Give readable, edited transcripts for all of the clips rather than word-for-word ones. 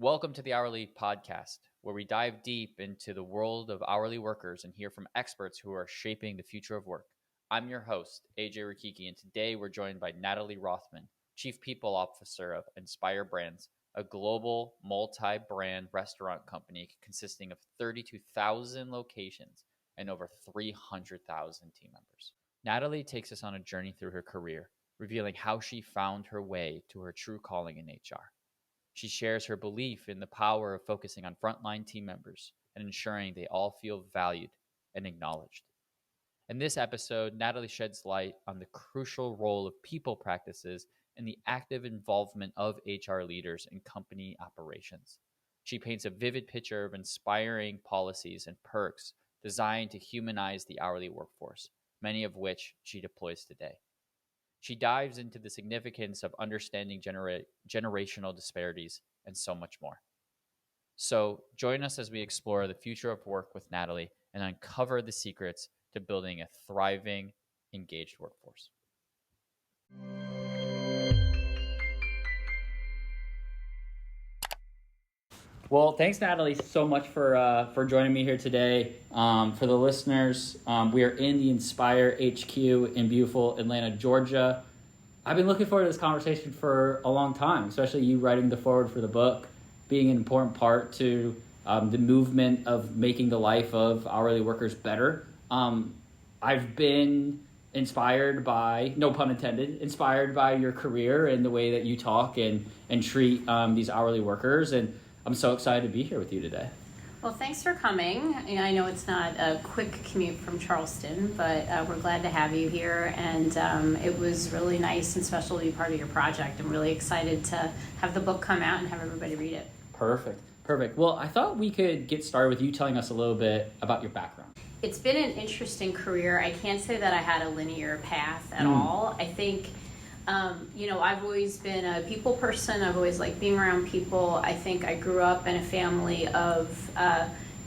Welcome to the Hourly Podcast, where we dive deep into the world of hourly workers and hear from experts who are shaping the future of work. I'm your host, AJ Rikiki, and today we're joined by Natalie Rothman, Chief People Officer of Inspire Brands, a global multi-brand restaurant company consisting of 32,000 locations and over 300,000 team members. Natalie takes us on a journey through her career, revealing how she found her way to her true calling in HR. She shares her belief in the power of focusing on frontline team members and ensuring they all feel valued and acknowledged. In this episode, Natalie sheds light on the crucial role of people practices and the active involvement of HR leaders in company operations. She paints a vivid picture of inspiring policies and perks designed to humanize the hourly workforce, many of which she deploys today. She dives into the significance of understanding generational disparities and so much more. So join us as we explore the future of work with Natalie and uncover the secrets to building a thriving, engaged workforce. Well, thanks, Natalie, so much for joining me here today. For the listeners, we are in the Inspire HQ in beautiful Atlanta, Georgia. I've been looking forward to this conversation for a long time, especially you writing the foreword for the book, being an important part to the movement of making the life of hourly workers better. I've been inspired by, no pun intended, inspired by your career and the way that you talk and treat these hourly workers. And I'm so excited to be here with you today. Well, thanks for coming. I know it's not a quick commute from Charleston, but we're glad to have you here. And it was really nice and special to be part of your project. I'm really excited to have the book come out and have everybody read it. Perfect. Well, I thought we could get started with you telling us a little bit about your background. It's been an interesting career. I can't say that I had a linear path at all. I think I've always been a people person. I've always liked being around people. I think I grew up in a family of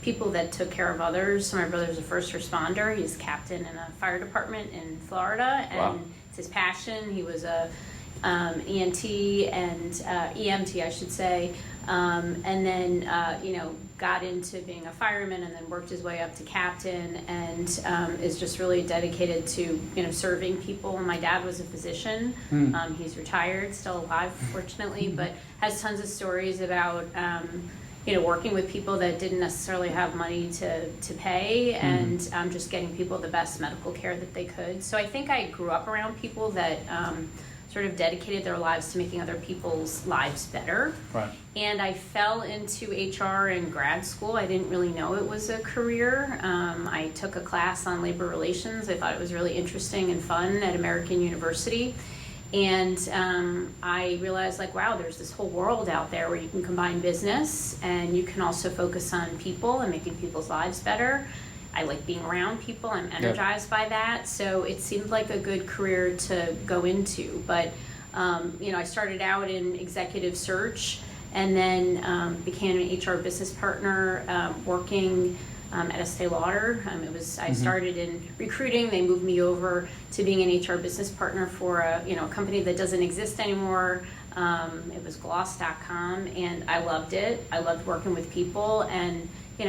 people that took care of others. So my brother's a first responder. He's a captain in a fire department in Florida, and Wow. It's his passion. He was a ENT and EMT, I should say, and then got into being a fireman and then worked his way up to captain and is just really dedicated to serving people. And my dad was a physician. He's retired, still alive, fortunately, but has tons of stories about working with people that didn't necessarily have money to pay and just getting people the best medical care that they could. So I think I grew up around people that sort of dedicated their lives to making other people's lives better. Right. And I fell into HR in grad school. I didn't really know it was a career. I took a class on labor relations. I thought it was really interesting and fun at American University. And I realized, wow, there's this whole world out there where you can combine business and you can also focus on people and making people's lives better. I like being around people. I'm energized by that. So it seemed like a good career to go into. But, I started out in executive search and then became an HR business partner working at Estee Lauder. I started in recruiting. They moved me over to being an HR business partner for a company that doesn't exist anymore. It was gloss.com, and I loved it. I loved working with people and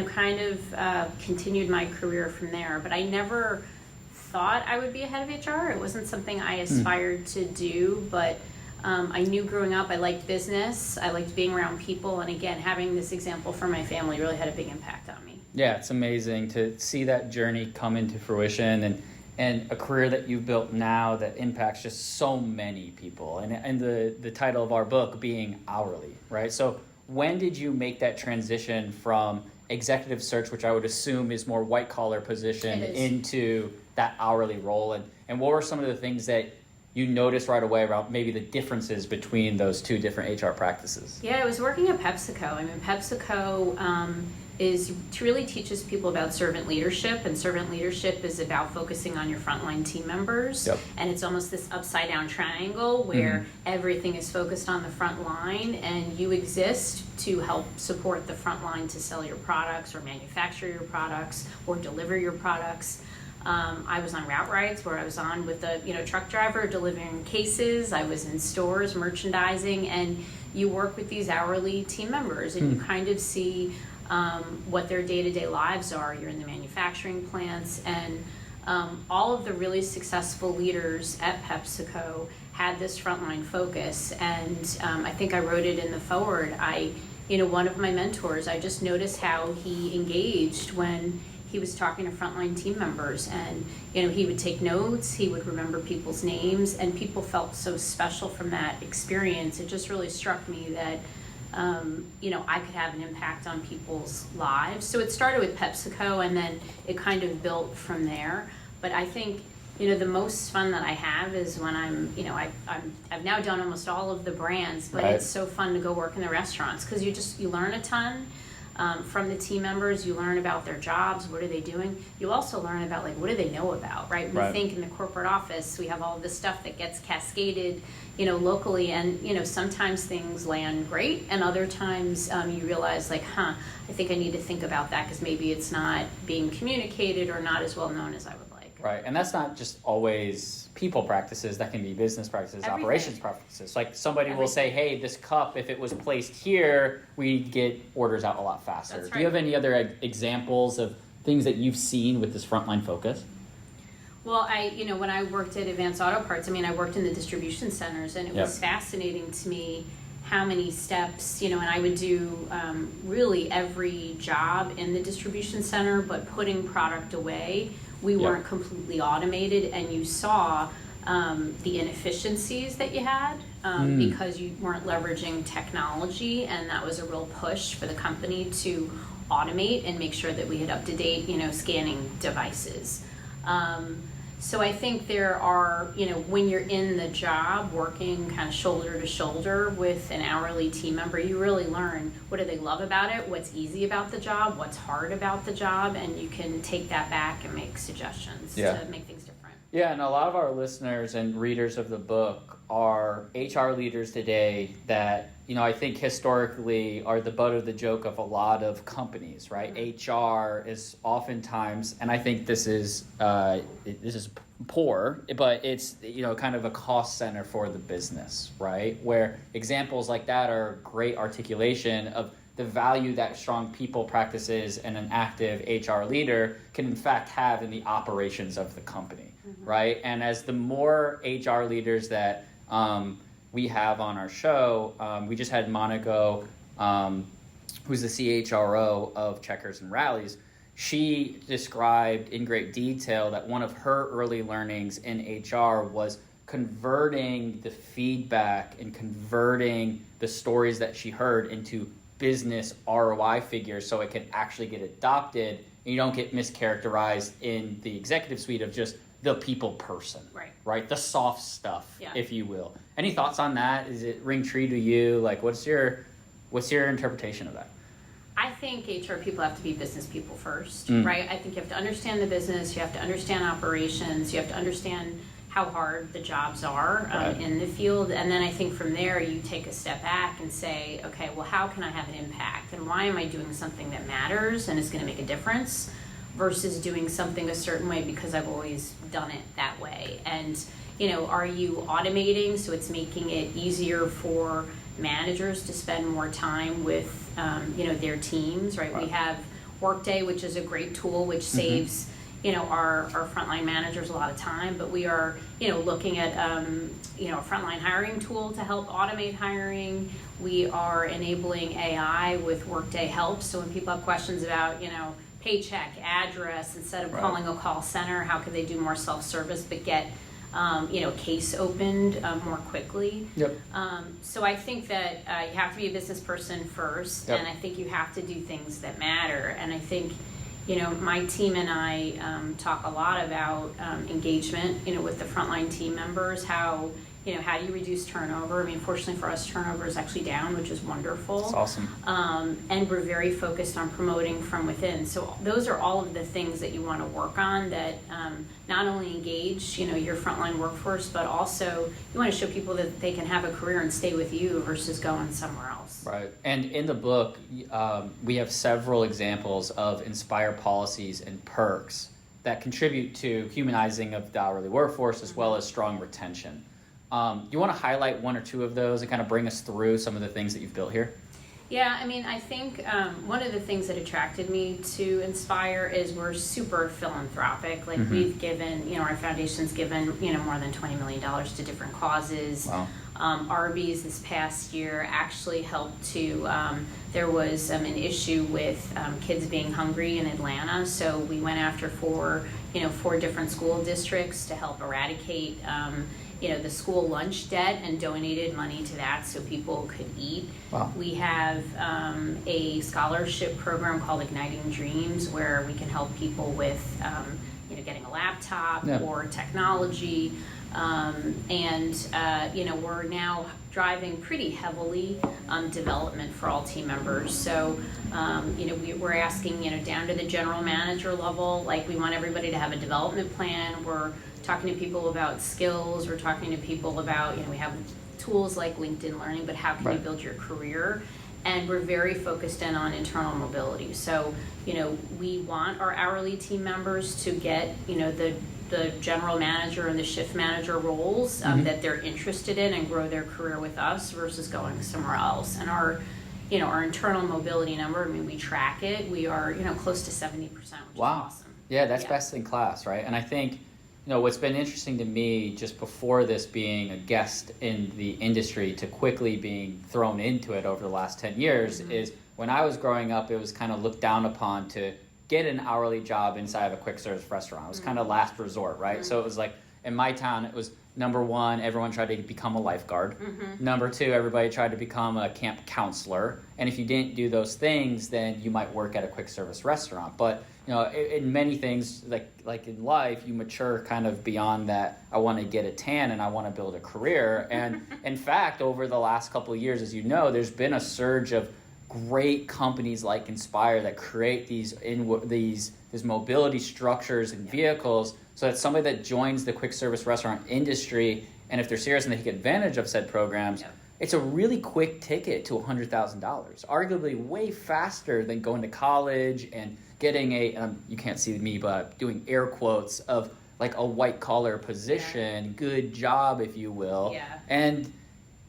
kind of continued my career from there. But I never thought I would be a head of HR. It wasn't something I aspired to do, but I knew growing up I liked business. I liked being around people. And again, having this example from my family really had a big impact on me. Yeah, it's amazing to see that journey come into fruition and a career that you've built now that impacts just so many people. And the title of our book being Hourly, right? So when did you make that transition from executive search, which I would assume is more white collar position, into that hourly role? And what were some of the things that you noticed right away about maybe the differences between those two different HR practices? Yeah, I was working at PepsiCo. PepsiCo really teaches people about servant leadership, and servant leadership is about focusing on your frontline team members. Yep. And it's almost this upside down triangle where everything is focused on the front line, and you exist to help support the front line to sell your products or manufacture your products or deliver your products. I was on route rides where I was on with a truck driver delivering cases. I was in stores merchandising, and you work with these hourly team members, and you kind of see what their day-to-day lives are. You're in the manufacturing plants, and all of the really successful leaders at PepsiCo had this frontline focus. And I think I wrote it in the foreword. One of my mentors, I just noticed how he engaged when he was talking to frontline team members, and he would take notes, he would remember people's names, and people felt so special from that experience. It just really struck me that I could have an impact on people's lives. So it started with PepsiCo, and then it kind of built from there. But I think the most fun that I have is when I've now done almost all of the brands, but It's so fun to go work in the restaurants, because you learn a ton. From the team members. You learn about their jobs, what are they doing. You also learn about what do they know about, right? We think in the corporate office we have all this stuff that gets cascaded, locally, and sometimes things land great, and other times you realize I think I need to think about that because maybe it's not being communicated or not as well known as I would like. Right, and that's not just always people practices, that can be business practices, everything. Operations practices. Somebody will say, hey, this cup, if it was placed here, we'd get orders out a lot faster. That's right. Do you have any other examples of things that you've seen with this frontline focus? Well, when I worked at Advanced Auto Parts, I worked in the distribution centers, and it was fascinating to me how many steps, and I would do really every job in the distribution center, but putting product away. We weren't completely automated, and you saw the inefficiencies that you had because you weren't leveraging technology, and that was a real push for the company to automate and make sure that we had up-to-date, scanning devices. So I think there are, when you're in the job working kind of shoulder to shoulder with an hourly team member, you really learn what do they love about it, what's easy about the job, what's hard about the job, and you can take that back and make suggestions to make things different. Yeah, and a lot of our listeners and readers of the book are HR leaders today that, I think historically are the butt of the joke of a lot of companies, right? Mm-hmm. HR is oftentimes, and I think this is poor, but it's, kind of a cost center for the business, right? Where examples like that are great articulation of the value that strong people practices and an active HR leader can in fact have in the operations of the company, right? And as the more HR leaders that we have on our show, we just had Monaco, who's the CHRO of Checkers and Rallies. She described in great detail that one of her early learnings in HR was converting the feedback and converting the stories that she heard into business ROI figures so it can actually get adopted, and you don't get mischaracterized in the executive suite of just the people person, right? The soft stuff, if you will. Any thoughts on that? Is it ring true to you? What's your interpretation of that? I think HR people have to be business people first, right? I think you have to understand the business, you have to understand operations, you have to understand how hard the jobs are in the field, and then I think from there you take a step back and say, okay, well, how can I have an impact, and why am I doing something that matters and is going to make a difference versus doing something a certain way because I've always done it that way. And are you automating so it's making it easier for managers to spend more time with their teams, right? We have Workday, which is a great tool which saves our frontline managers a lot of time, but we are looking at a frontline hiring tool to help automate hiring. We are enabling AI with Workday Help, so when people have questions about paycheck, address, instead of calling a call center, how can they do more self-service but get case opened more quickly. So I think that you have to be a business person first, and I think you have to do things that matter. And I think my team and I talk a lot about engagement with the frontline team members, how do you reduce turnover? Fortunately for us, turnover is actually down, which is wonderful. That's awesome. And we're very focused on promoting from within. So those are all of the things that you want to work on that not only engage, your frontline workforce, but also you want to show people that they can have a career and stay with you versus going somewhere else. Right. And in the book, we have several examples of Inspire policies and perks that contribute to humanizing of the hourly workforce as well as strong retention. You want to highlight one or two of those and kind of bring us through some of the things that you've built here? Yeah, I mean, I think one of the things that attracted me to Inspire is we're super philanthropic. Like we've given, our foundation's given, more than $20 million to different causes. Wow. Arby's this past year actually helped to, there was an issue with kids being hungry in Atlanta. So we went after four different school districts to help eradicate the school lunch debt and donated money to that so people could eat. Wow. We have a scholarship program called Igniting Dreams where we can help people with getting a laptop or technology. We're now driving pretty heavily development for all team members. So, we're asking, down to the general manager level, like we want everybody to have a development plan. We're talking to people about skills. We're talking to people about, we have tools like LinkedIn Learning, but how can you build your career? And we're very focused in on internal mobility. So, we want our hourly team members to get, the general manager and the shift manager roles that they're interested in and grow their career with us versus going somewhere else. And our internal mobility number, I mean, we track it. We are, close to 70%, which is awesome. Yeah, that's best in class, right? And I think, what's been interesting to me just before this being a guest in the industry to quickly being thrown into it over the last 10 years is when I was growing up, it was kind of looked down upon to get an hourly job inside of a quick service restaurant. It was kind of last resort, right? So it was like, in my town, it was number one, everyone tried to become a lifeguard. Number two, everybody tried to become a camp counselor. And if you didn't do those things, then you might work at a quick service restaurant. But, in many things, like in life, you mature kind of beyond that. I want to get a tan and I want to build a career. And in fact, over the last couple of years, as you know, there's been a surge of great companies like Inspire that create these mobility structures and vehicles so that somebody that joins the quick service restaurant industry, and if they're serious and they take advantage of said programs, it's a really quick ticket to $100,000, arguably way faster than going to college and getting you can't see me, but doing air quotes of like a white collar position, good job, if you will. And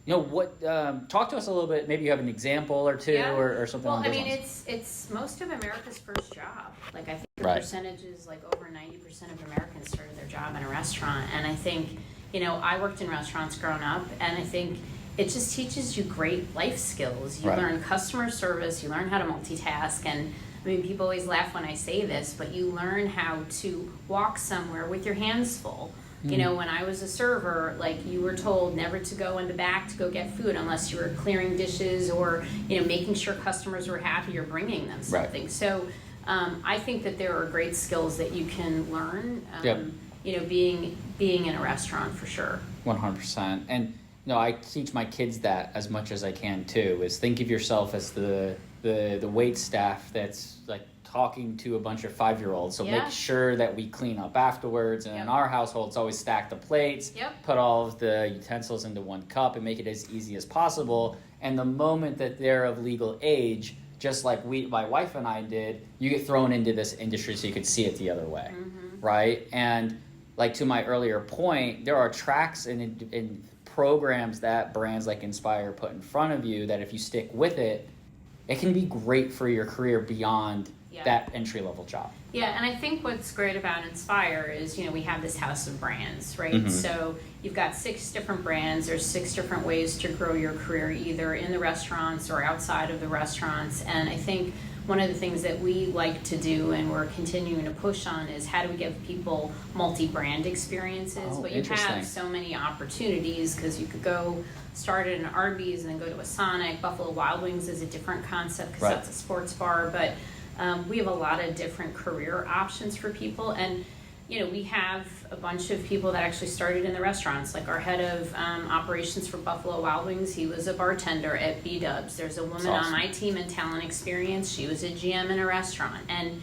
talk to us a little bit. Maybe you have an example or two or something. Well, I mean, it's most of America's first job. Like I think the percentage is like over 90% of Americans started their job in a restaurant. And I think, I worked in restaurants growing up, and I think it just teaches you great life skills. You learn customer service, you learn how to multitask, and I mean, people always laugh when I say this, but you learn how to walk somewhere with your hands full. When I was a server, like you were told never to go in the back to go get food unless you were clearing dishes or, making sure customers were happy or bringing them something. So I think that there are great skills that you can learn, being in a restaurant for sure. 100%. And, I teach my kids that as much as I can too, is think of yourself as the wait staff that's like talking to a bunch of 5-year-olds. So make sure that we clean up afterwards. And in our household, it's always stack the plates, put all of the utensils into one cup and make it as easy as possible. And the moment that they're of legal age, just like my wife and I did, you get thrown into this industry so you could see it the other way, right? And like to my earlier point, there are tracks and programs that brands like Inspire put in front of you that if you stick with it, it can be great for your career beyond that entry-level job. Yeah, and I think what's great about Inspire is, we have this house of brands, right? So you've got 6 different brands. There's 6 different ways to grow your career, either in the restaurants or outside of the restaurants. And I think one of the things that we like to do and we're continuing to push on is how do we give people multi-brand experiences? But you have so many opportunities because you could go start at an Arby's and then go to a Sonic. Buffalo Wild Wings is a different concept because that's a sports bar. But we have a lot of different career options for people. And, we have a bunch of people that actually started in the restaurants. Like our head of operations for Buffalo Wild Wings, he was a bartender at B-Dubs. There's a woman on my team in talent experience. She was a GM in a restaurant. And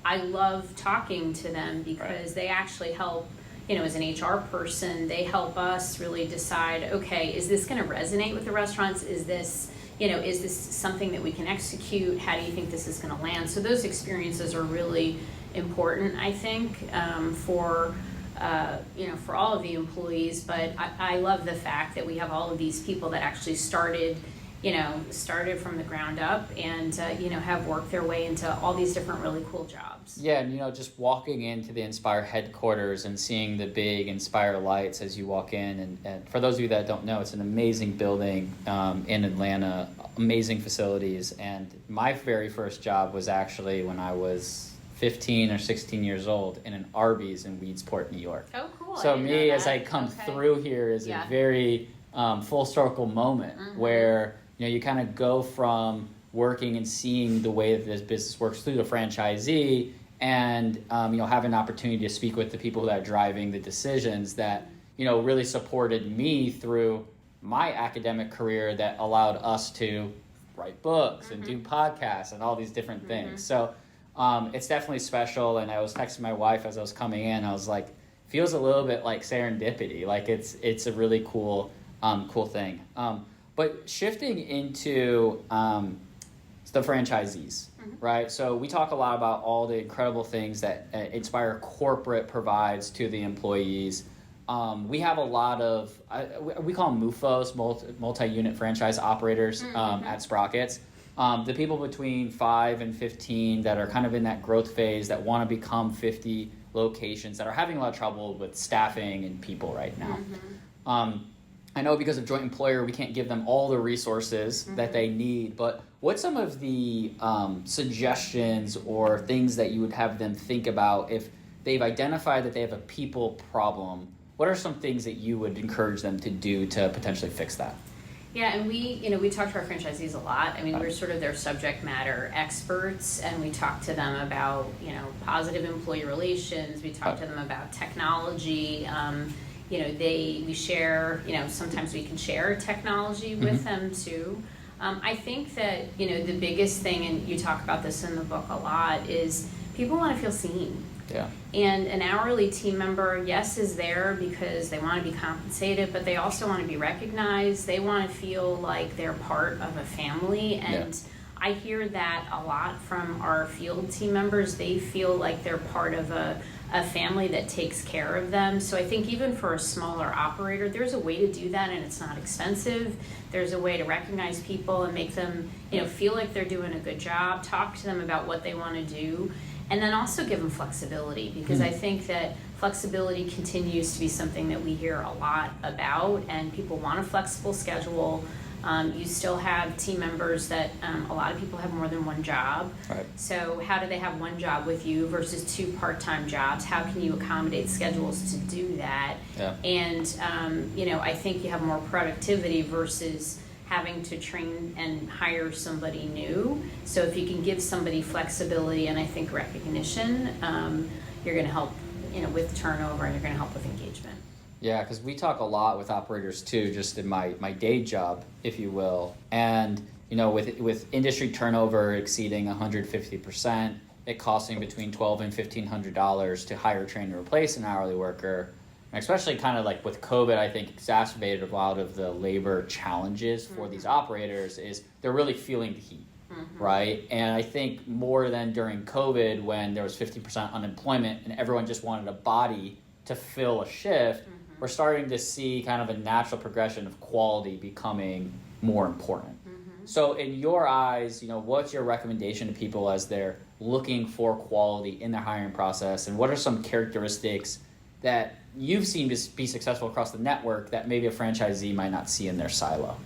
I love talking to them because they actually help, as an HR person, they help us really decide, okay, is this going to resonate with the restaurants? Is this something that we can execute? How do you think this is going to land? So those experiences are really, important, I think, for for all of the employees. But I love the fact that we have all of these people that actually started from the ground up and, have worked their way into all these different really cool jobs. Yeah, and just walking into the Inspire headquarters and seeing the big Inspire lights as you walk in. And for those of you that don't know, it's an amazing building in Atlanta, amazing facilities. And my very first job was actually when I was 15 or 16 years old in an Arby's in Weedsport, New York. Oh, cool. So me, as I come through here, is a very full circle moment where you kind of go from working and seeing the way that this business works through the franchisee and have an opportunity to speak with the people that are driving the decisions that really supported me through my academic career that allowed us to write books and do podcasts and all these different things. So it's definitely special. And I was texting my wife as I was coming in. I was like, feels a little bit like serendipity. Like it's a really cool thing. But shifting into the franchisees, right? So we talk a lot about all the incredible things that Inspire Corporate provides to the employees. We have a lot of, we call them MUFOs, multi-unit franchise operators at Sprockets. The people between 5 and 15 that are kind of in that growth phase that want to become 50 locations that are having a lot of trouble with staffing and people right now. I know because of joint employer, we can't give them all the resources that they need, but what's some of the suggestions or things that you would have them think about if they've identified that they have a people problem? What are some things that you would encourage them to do to potentially fix that? Yeah, and we talk to our franchisees a lot. I mean, we're sort of their subject matter experts, and we talk to them about, positive employee relations. We talk to them about technology. We share, sometimes we can share technology with them too. I think that, the biggest thing, and you talk about this in the book a lot, is people want to feel seen. Yeah. And an hourly team member, yes, is there because they want to be compensated, but they also want to be recognized. They want to feel like they're part of a family. And I hear that a lot from our field team members. They feel like they're part of a family that takes care of them. So I think even for a smaller operator, there's a way to do that, and it's not expensive. There's a way to recognize people and make them, feel like they're doing a good job, talk to them about what they want to do, and then also give them flexibility, because I think that flexibility continues to be something that we hear a lot about, and people want a flexible schedule. You still have team members that a lot of people have more than one job. Right. So how do they have one job with you versus 2 part-time jobs? How can you accommodate schedules to do that? Yeah. And, I think you have more productivity versus having to train and hire somebody new. So if you can give somebody flexibility and I think recognition, you're going to help, with turnover, and you're going to help with engagement. Yeah, because we talk a lot with operators too, just in my day job, if you will. And, with industry turnover exceeding 150%, it costing between $1,200 and $1,500 to hire, train, and replace an hourly worker. And especially kind of like with COVID, I think exacerbated a lot of the labor challenges for these operators is they're really feeling the heat, right? And I think more than during COVID when there was 50% unemployment and everyone just wanted a body to fill a shift, we're starting to see kind of a natural progression of quality becoming more important. So in your eyes, what's your recommendation to people as they're looking for quality in their hiring process? And what are some characteristics that you've seen to be successful across the network that maybe a franchisee might not see in their silo?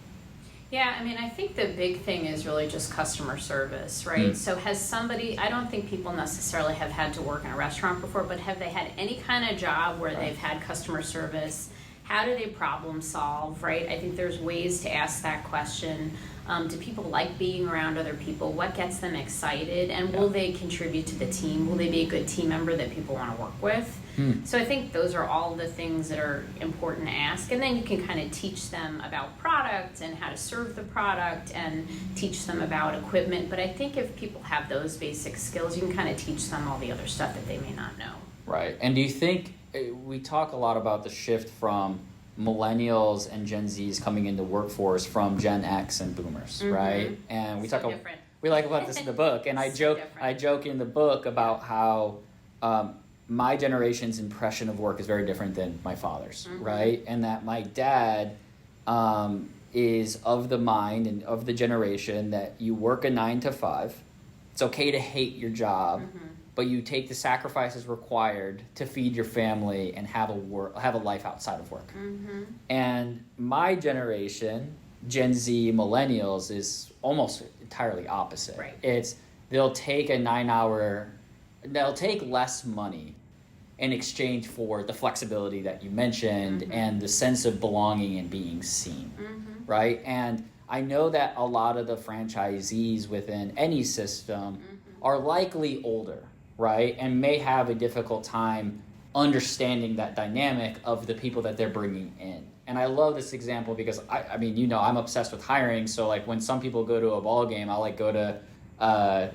Yeah, I mean, I think the big thing is really just customer service, right? So has somebody, I don't think people necessarily have had to work in a restaurant before, but have they had any kind of job where they've had customer service? How do they problem solve, right? I think there's ways to ask that question. Do people like being around other people? What gets them excited? And will they contribute to the team? Will they be a good team member that people want to work with? So I think those are all the things that are important to ask. And then you can kind of teach them about product and how to serve the product and teach them about equipment. But I think if people have those basic skills, you can kind of teach them all the other stuff that they may not know. Right. And do you think, we talk a lot about the shift from millennials and Gen Zs coming into workforce from Gen X and boomers, right? And we So talk different. we like about this in the book, and I joke in the book about how my generation's impression of work is very different than my father's, right? And that my dad is of the mind and of the generation that you work a 9 to 5. It's okay to hate your job, but you take the sacrifices required to feed your family and have a life outside of work. And my generation, Gen Z, millennials, is almost entirely opposite. Right. They'll take they'll take less money in exchange for the flexibility that you mentioned and the sense of belonging and being seen, right? And I know that a lot of the franchisees within any system are likely older, right? And may have a difficult time understanding that dynamic of the people that they're bringing in. And I love this example because, I mean, you know, I'm obsessed with hiring. So, like, when some people go to a ball game, I'll, like, go to, I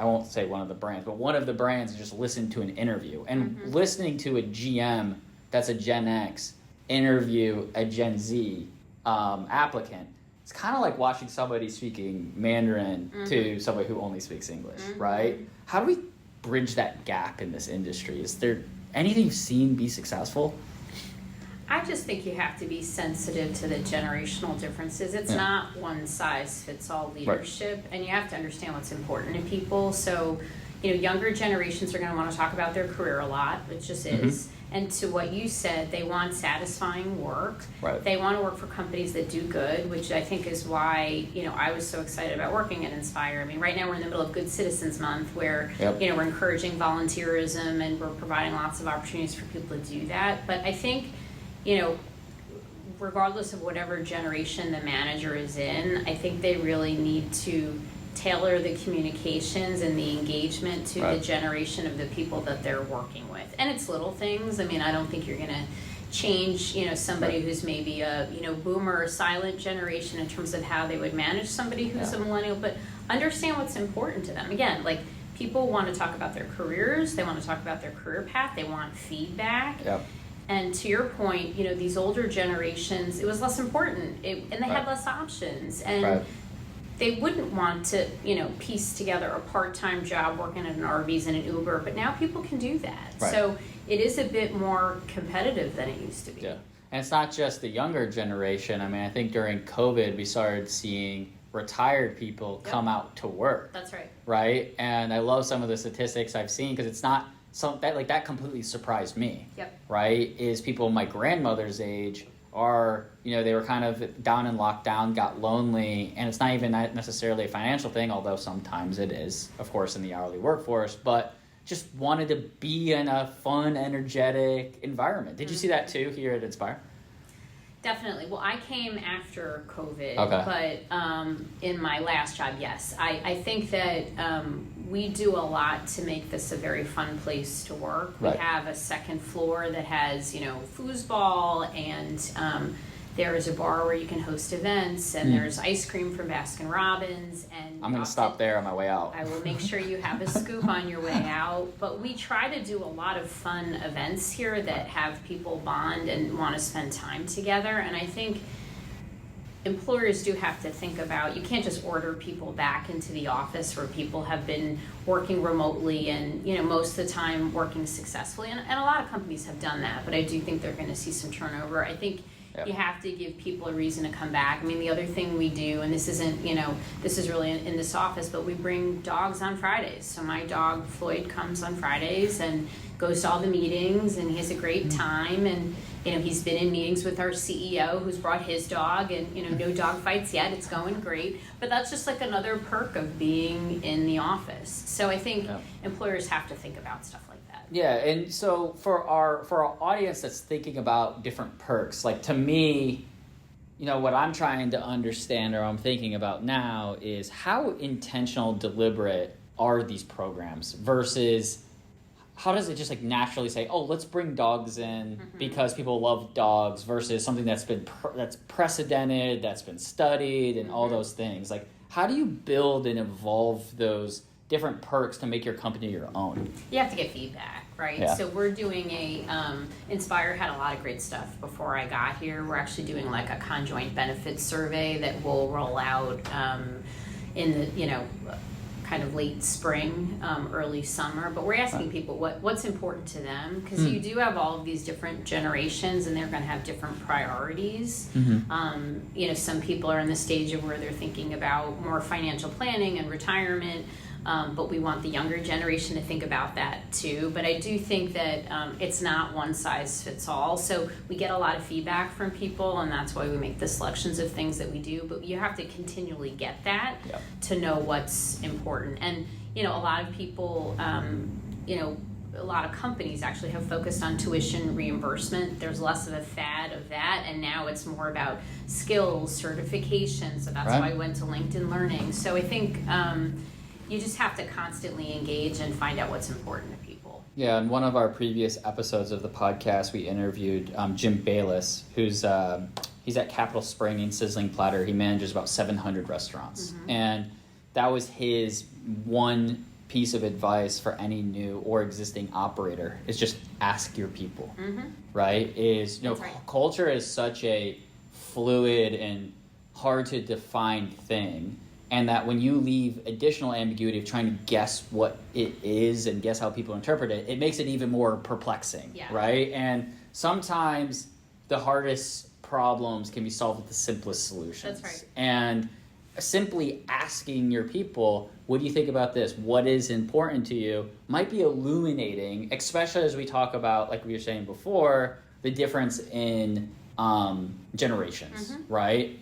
won't say one of the brands, but one of the brands and just listen to an interview. And listening to a GM that's a Gen X interview a Gen Z applicant, it's kind of like watching somebody speaking Mandarin to somebody who only speaks English, right? How do we bridge that gap in this industry? Is there anything you've seen be successful? I just think you have to be sensitive to the generational differences. It's not one size fits all leadership, and you have to understand what's important to people. So, you know, younger generations are going to want to talk about their career a lot, which just is. And to what you said, they want satisfying work. Right. They want to work for companies that do good, which I think is why, you know, I was so excited about working at Inspire. I mean, right now we're in the middle of Good Citizens Month where, you know, we're encouraging volunteerism and we're providing lots of opportunities for people to do that. But I think, you know, regardless of whatever generation the manager is in, I think they really need to tailor the communications and the engagement to the generation of the people that they're working with. And it's little things. I mean, I don't think you're going to change, you know, somebody who's maybe a, you know, boomer or silent generation in terms of how they would manage somebody who's a millennial, but understand what's important to them. Again, like, people want to talk about their careers. They want to talk about their career path. They want feedback. And to your point, you know, these older generations, it was less important, and they had less options. And they wouldn't want to, you know, piece together a part-time job working at an Arby's and an Uber, but now people can do that. So it is a bit more competitive than it used to be. And it's not just the younger generation. I mean, I think during COVID, we started seeing retired people come out to work. That's right. Right? And I love some of the statistics I've seen because it's not that completely surprised me. Right? Is people my grandmother's age are, you know, they were kind of down in lockdown, got lonely, and it's not even necessarily a financial thing, although sometimes it is, of course, in the hourly workforce, but just wanted to be in a fun, energetic environment. Did you see that too here at Inspire? Definitely. Well, I came after COVID, but in my last job, yes. I think that we do a lot to make this a very fun place to work. We have a second floor that has, you know, foosball, and there is a bar where you can host events, and there's ice cream from Baskin-Robbins. And I'm going to stop there on my way out. I will make sure you have a scoop on your way out. But we try to do a lot of fun events here that have people bond and want to spend time together. And I think employers do have to think about, you can't just order people back into the office where people have been working remotely and, you know, most of the time working successfully. And a lot of companies have done that, but I do think they're going to see some turnover. I think you have to give people a reason to come back. I mean, the other thing we do, and this isn't, you know, this is really in this office, but we bring dogs on Fridays. So my dog, Floyd, comes on Fridays and goes to all the meetings, and he has a great time. And, you know, he's been in meetings with our CEO who's brought his dog, and, you know, no dog fights yet. It's going great. But that's just like another perk of being in the office. So I think employers have to think about stuff like that. Yeah, and so for our audience that's thinking about different perks, like, to me, you know, what I'm trying to understand or I'm thinking about now is how intentional, deliberate are these programs versus how does it just like naturally say, oh, let's bring dogs in because people love dogs versus something that's been that's precedented, that's been studied, and all those things. Like, how do you build and evolve those different perks to make your company your own? You have to get feedback, right? So we're doing Inspire had a lot of great stuff before I got here. We're actually doing like a conjoint benefits survey that will roll out in the, you know, kind of late spring, early summer. But we're asking people what's important to them, because you do have all of these different generations, and they're going to have different priorities. Some people are in the stage of where they're thinking about more financial planning and retirement. But we want the younger generation to think about that too. But I do think that it's not one size fits all. So we get a lot of feedback from people, and that's why we make the selections of things that we do. But you have to continually get that to know what's important. And, a lot of people, a lot of companies actually have focused on tuition reimbursement. There's less of a fad of that, and now it's more about skills, certifications. So that's why I went to LinkedIn Learning. So I think you just have to constantly engage and find out what's important to people. Yeah, in one of our previous episodes of the podcast, we interviewed Jim Bayless, who's he's at Capital Spring in Sizzling Platter. He manages about 700 restaurants. And that was his one piece of advice for any new or existing operator, is just ask your people, right? Culture is such a fluid and hard to define thing. And that when you leave additional ambiguity of trying to guess what it is and guess how people interpret it, it makes it even more perplexing, right? And sometimes the hardest problems can be solved with the simplest solutions. That's right. And simply asking your people, what do you think about this? What is important to you? Might be illuminating, especially as we talk about, like we were saying before, the difference in generations, right?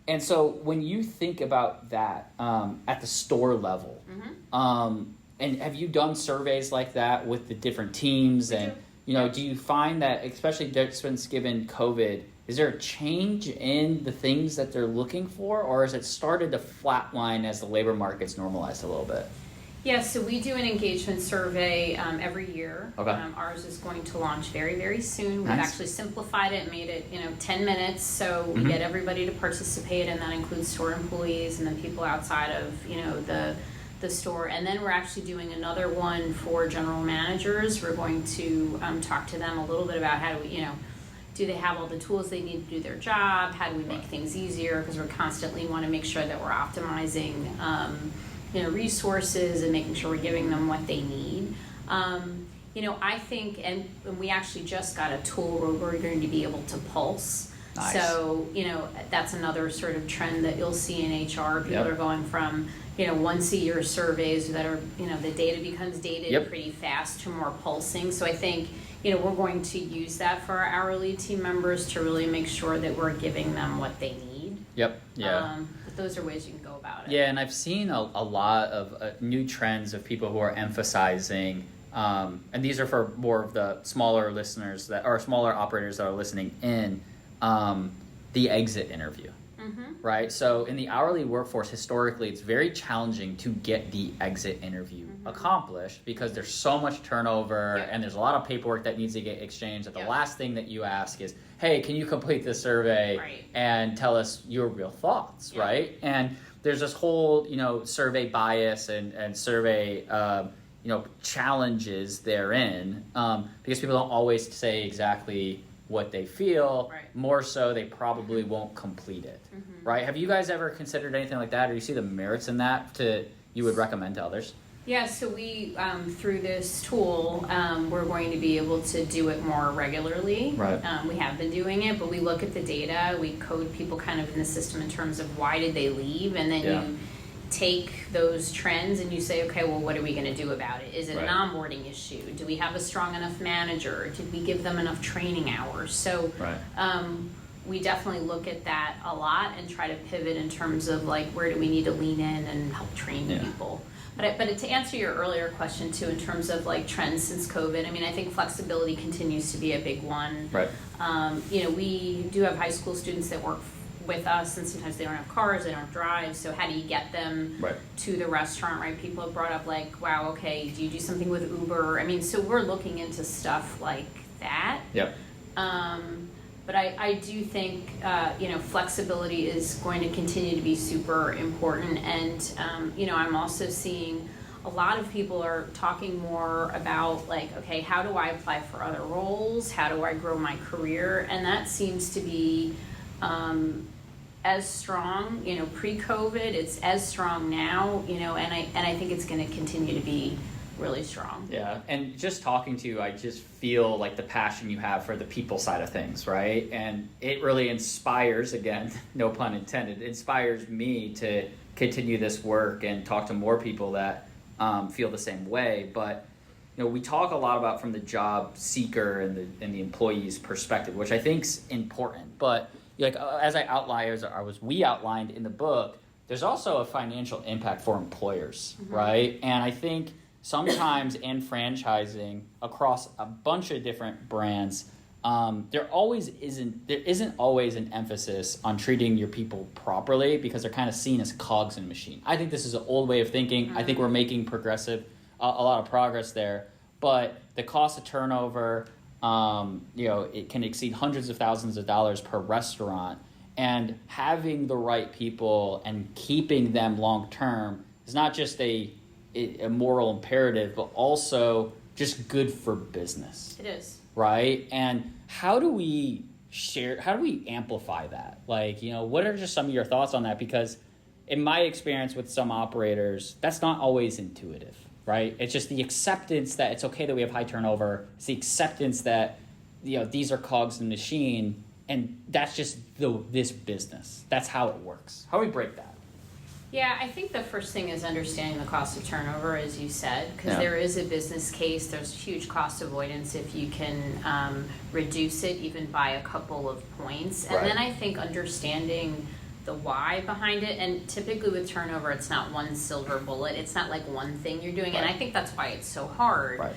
And so when you think about that at the store level, and have you done surveys like that with the different teams? Do you find that, especially since given COVID, is there a change in the things that they're looking for, or has it started to flatline as the labor market's normalized a little bit? Yeah, so we do an engagement survey every year. Okay. Ours is going to launch very, very soon. We've actually simplified it and made it, 10 minutes, so we get everybody to participate, and that includes store employees and then people outside of, the store. And then we're actually doing another one for general managers. We're going to talk to them a little bit about how do we, do they have all the tools they need to do their job? How do we make things easier? Because we constantly want to make sure that we're optimizing resources and making sure we're giving them what they need. I think, and we actually just got a tool where we're going to be able to pulse. Nice. So, that's another sort of trend that you'll see in HR. People are going from, once a year surveys that are, the data becomes dated pretty fast to more pulsing. So I think, we're going to use that for our hourly team members to really make sure that we're giving them what they need. Yep. Yeah. But those are ways you can go about it. Yeah, and I've seen a lot of new trends of people who are emphasizing, and these are for more of the smaller listeners smaller operators that are listening in, the exit interview. Right? So in the hourly workforce, historically, it's very challenging to get the exit interview accomplished because there's so much turnover and there's a lot of paperwork that needs to get exchanged that the last thing that you ask is, hey, can you complete this survey and tell us your real thoughts, right? And there's this whole, survey bias and survey, challenges therein because people don't always say exactly what they feel. More so, they probably won't complete it, right? Have you guys ever considered anything like that, or you see the merits in that you would recommend to others? Yeah, so we, through this tool, we're going to be able to do it more regularly. Right. We have been doing it, but we look at the data, we code people kind of in the system in terms of why did they leave, and then you take those trends and you say, okay, well, what are we going to do about it? Is it an onboarding issue? Do we have a strong enough manager? Did we give them enough training hours? So we definitely look at that a lot and try to pivot in terms of like, where do we need to lean in and help train people? But to answer your earlier question too, in terms of like trends since COVID, I mean, I think flexibility continues to be a big one. Right. We do have high school students that work with us, and sometimes they don't have cars, they don't drive, so how do you get them to the restaurant, right? People have brought up like, wow, okay, do you do something with Uber? I mean, so we're looking into stuff like that. Yep. But I do think, flexibility is going to continue to be super important, and, I'm also seeing a lot of people are talking more about like, okay, how do I apply for other roles? How do I grow my career? And that seems to be as strong, pre-COVID. It's as strong now, and I think it's going to continue to be really strong. Yeah, and just talking to you, I just feel like the passion you have for the people side of things, right? And it really inspires, again, no pun intended, inspires me to continue this work and talk to more people that feel the same way. But we talk a lot about from the job seeker and the employee's perspective, which I think is important. But as we outlined in the book, there's also a financial impact for employers, right? And I think sometimes in franchising across a bunch of different brands, there isn't always an emphasis on treating your people properly because they're kind of seen as cogs in a machine. I think this is an old way of thinking. I think we're making a lot of progress there, but the cost of turnover, it can exceed hundreds of thousands of dollars per restaurant, and having the right people and keeping them long term is not just a moral imperative, but also just good for business. It is. Right? And how do we amplify that? What are just some of your thoughts on that? Because in my experience with some operators, that's not always intuitive, right? It's just the acceptance that it's okay that we have high turnover. It's the acceptance that, these are cogs in the machine, and that's just this business. That's how it works. How do we break that? Yeah, I think the first thing is understanding the cost of turnover, as you said, because there is a business case. There's huge cost avoidance if you can reduce it even by a couple of points. And then I think understanding the why behind it, and typically with turnover, it's not one silver bullet. It's not like one thing you're doing, and I think that's why it's so hard. Right.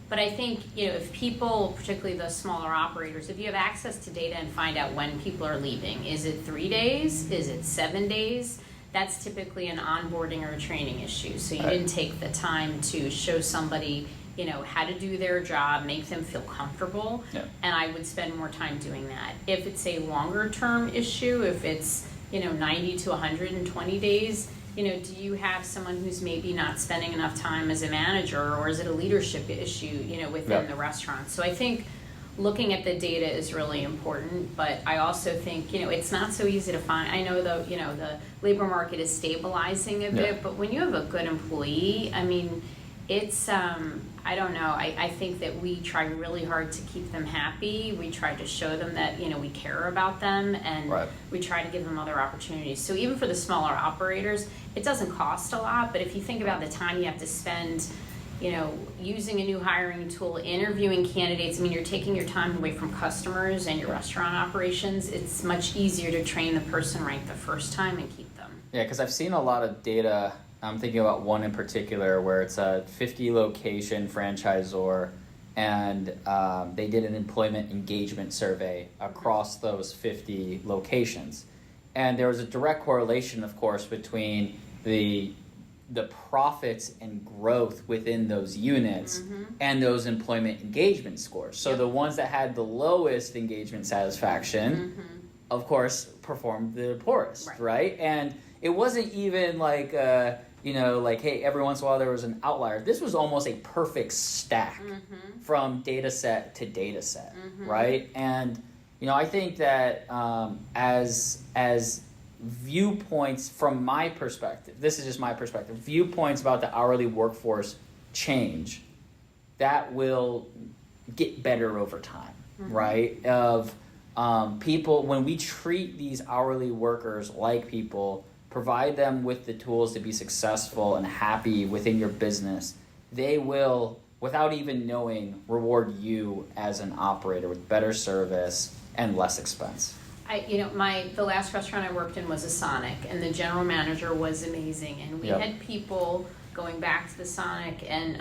But I think, if people, particularly the smaller operators, if you have access to data and find out when people are leaving, is it 3 days? Is it 7 days? That's typically an onboarding or a training issue. So you didn't take the time to show somebody, how to do their job, make them feel comfortable. Yeah. And I would spend more time doing that. If it's a longer term issue, if it's, 90 to 120 days, do you have someone who's maybe not spending enough time as a manager, or is it a leadership issue, within the restaurant? So I think looking at the data is really important, but I also think, it's not so easy to find. I know the labor market is stabilizing a bit, but when you have a good employee, it's, I don't know, I think that we try really hard to keep them happy. We try to show them that, we care about them, and we try to give them other opportunities. So even for the smaller operators, it doesn't cost a lot, but if you think about the time you have to spend using a new hiring tool, interviewing candidates, you're taking your time away from customers and your restaurant operations. It's much easier to train the person right the first time and keep them. Yeah, because I've seen a lot of data. I'm thinking about one in particular where it's a 50 location franchisor, and they did an employment engagement survey across those 50 locations. And there was a direct correlation, of course, between the profits and growth within those units and those employment engagement scores. So the ones that had the lowest engagement satisfaction, of course, performed the poorest, right? And it wasn't even like, hey, every once in a while there was an outlier. This was almost a perfect stack from data set to data set, right? And, I think that as viewpoints from my perspective, this is just my perspective, viewpoints about the hourly workforce change, that will get better over time, right? Of people, when we treat these hourly workers like people, provide them with the tools to be successful and happy within your business, they will, without even knowing, reward you as an operator with better service and less expense. The last restaurant I worked in was a Sonic, and the general manager was amazing, and we had people going back to the Sonic, and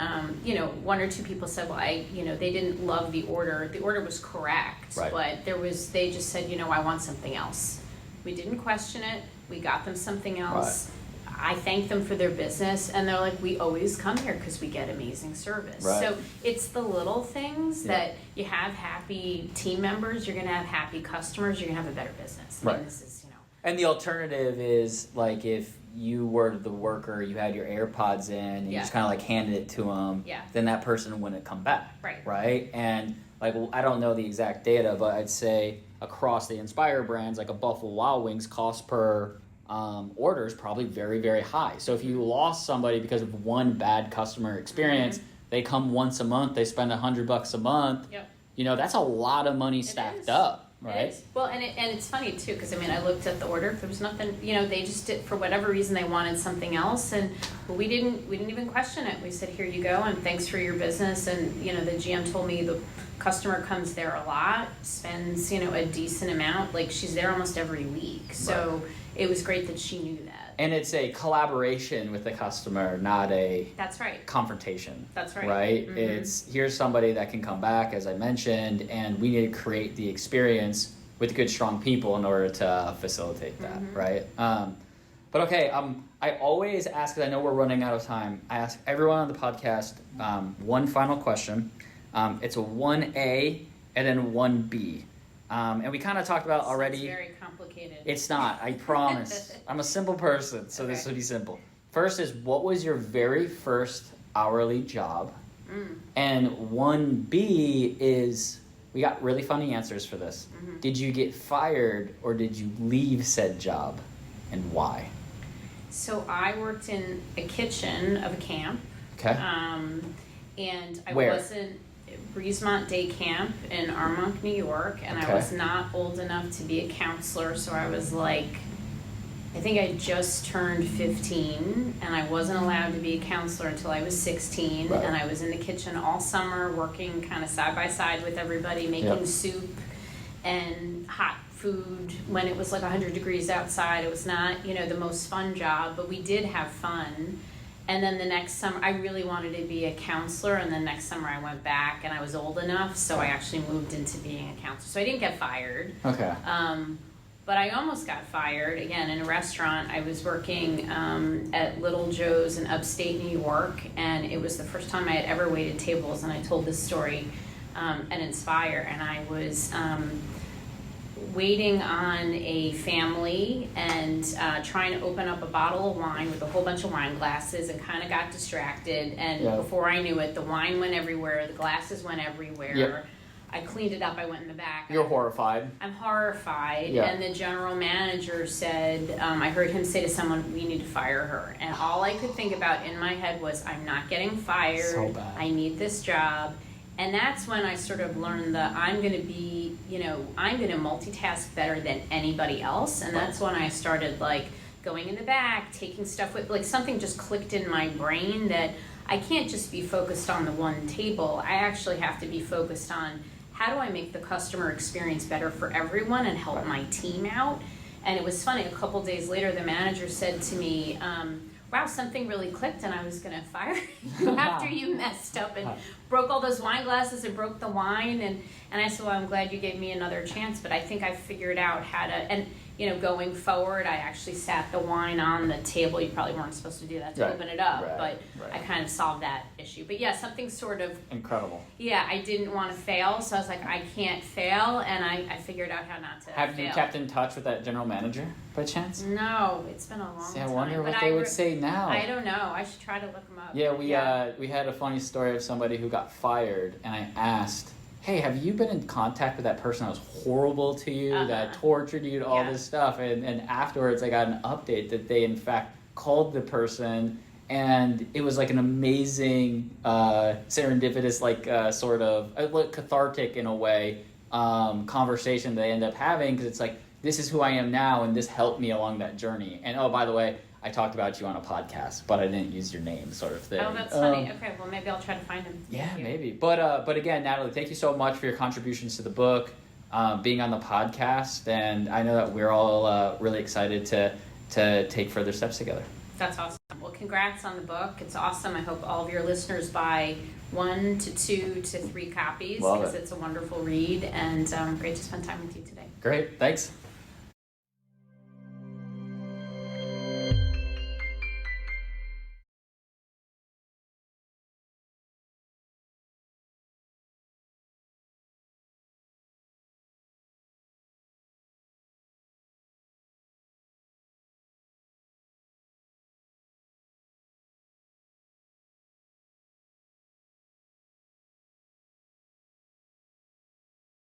one or two people said, well, they didn't love the order. The order was correct, but they just said, I want something else. We didn't question it. We got them something else. I thanked them for their business, and they're like, we always come here because we get amazing service. So it's the little things that you have happy team members, you're going to have happy customers, you're going to have a better business. This is, And the alternative is, like, if you were the worker, you had your AirPods in, and you just kind of, like, handed it to them, then that person wouldn't come back. Right? And, like, I don't know the exact data, but I'd say across the Inspire brands, like a Buffalo Wild Wings, cost per order is probably very, very high. So if you lost somebody because of one bad customer experience, they come once a month, they spend $100 a month. Yep. You know, that's a lot of money stacked up, right? Well, and it's funny too, because I mean, I looked at the order. There was nothing. You know, they just did, for whatever reason, they wanted something else, and we didn't even question it. We said, "Here you go, and thanks for your business." And you know, the GM told me the customer comes there a lot, spends a decent amount. Like she's there almost every week, so it was great that she knew that. And it's a collaboration with the customer, not a That's right. confrontation. That's right. Right? Mm-hmm. It's here's somebody that can come back, as I mentioned, and we need to create the experience with good, strong people in order to facilitate that, right? But okay, I always ask, because I know we're running out of time, I ask everyone on the podcast one final question. It's a 1A and then 1B. And we kind of talked about already. It's very complicated. It's not, I promise. I'm a simple person, so this will be simple. First is, what was your very first hourly job? And 1B is, we got really funny answers for this. Did you get fired or did you leave said job, and why? So I worked in a kitchen of a camp. Okay. And I Where? wasn't Breezemont Day Camp in Armonk, New York, and Okay. I was not old enough to be a counselor, so I was like, I think I just turned 15, and I wasn't allowed to be a counselor until I was 16, Right. and I was in the kitchen all summer working kind of side by side with everybody, making soup and hot food when it was like 100 degrees outside. It was not, the most fun job, but we did have fun. And then the next summer, I really wanted to be a counselor, and then next summer I went back, and I was old enough, so I actually moved into being a counselor. So I didn't get fired. Okay. But I almost got fired, again, in a restaurant. I was working at Little Joe's in upstate New York, and it was the first time I had ever waited tables, and I told this story at Inspire, and I was waiting on a family and trying to open up a bottle of wine with a whole bunch of wine glasses, and kind of got distracted, and before I knew it, the wine went everywhere, the glasses went everywhere. I cleaned it up, I went in the back. You're horrified. I'm horrified, and the general manager said, I heard him say to someone, "We need to fire her." And all I could think about in my head was, I'm not getting fired, So bad. I need this job. And that's when I sort of learned that I'm going to be, I'm going to multitask better than anybody else. And that's when I started going in the back, taking stuff with, something just clicked in my brain that I can't just be focused on the one table. I actually have to be focused on, how do I make the customer experience better for everyone and help my team out? And it was funny, a couple days later, the manager said to me, wow, something really clicked, and I was going to fire you after you messed up and broke all those wine glasses and broke the wine. And I said, well, I'm glad you gave me another chance, but I think I figured out how to, and going forward, I actually sat the wine on the table. You probably weren't supposed to do that to open it up, but I kind of solved that issue. But yeah, something sort of... Incredible. Yeah, I didn't want to fail, so I was like, I can't fail, and I figured out how not to fail. Have you kept in touch with that general manager by chance? No, it's been a long time. I wonder what they would say now. I don't know. I should try to look them up. Yeah, we had a funny story of somebody who got fired, and I asked, hey, have you been in contact with that person that was horrible to you, that tortured you, all this stuff? And afterwards, I got an update that they, in fact, called the person, and it was like an amazing, serendipitous, sort of cathartic, in a way, conversation they end up having, because it's like, this is who I am now, and this helped me along that journey. And, oh, by the way, I talked about you on a podcast, but I didn't use your name, sort of thing. Oh, that's funny. Okay, well, maybe I'll try to find him. Yeah, maybe. But again, Natalie, thank you so much for your contributions to the book, being on the podcast, and I know that we're all really excited to take further steps together. That's awesome. Well, congrats on the book. It's awesome. I hope all of your listeners buy 1 to 2 to 3 copies, because it's a wonderful read, and great to spend time with you today. Great. Thanks.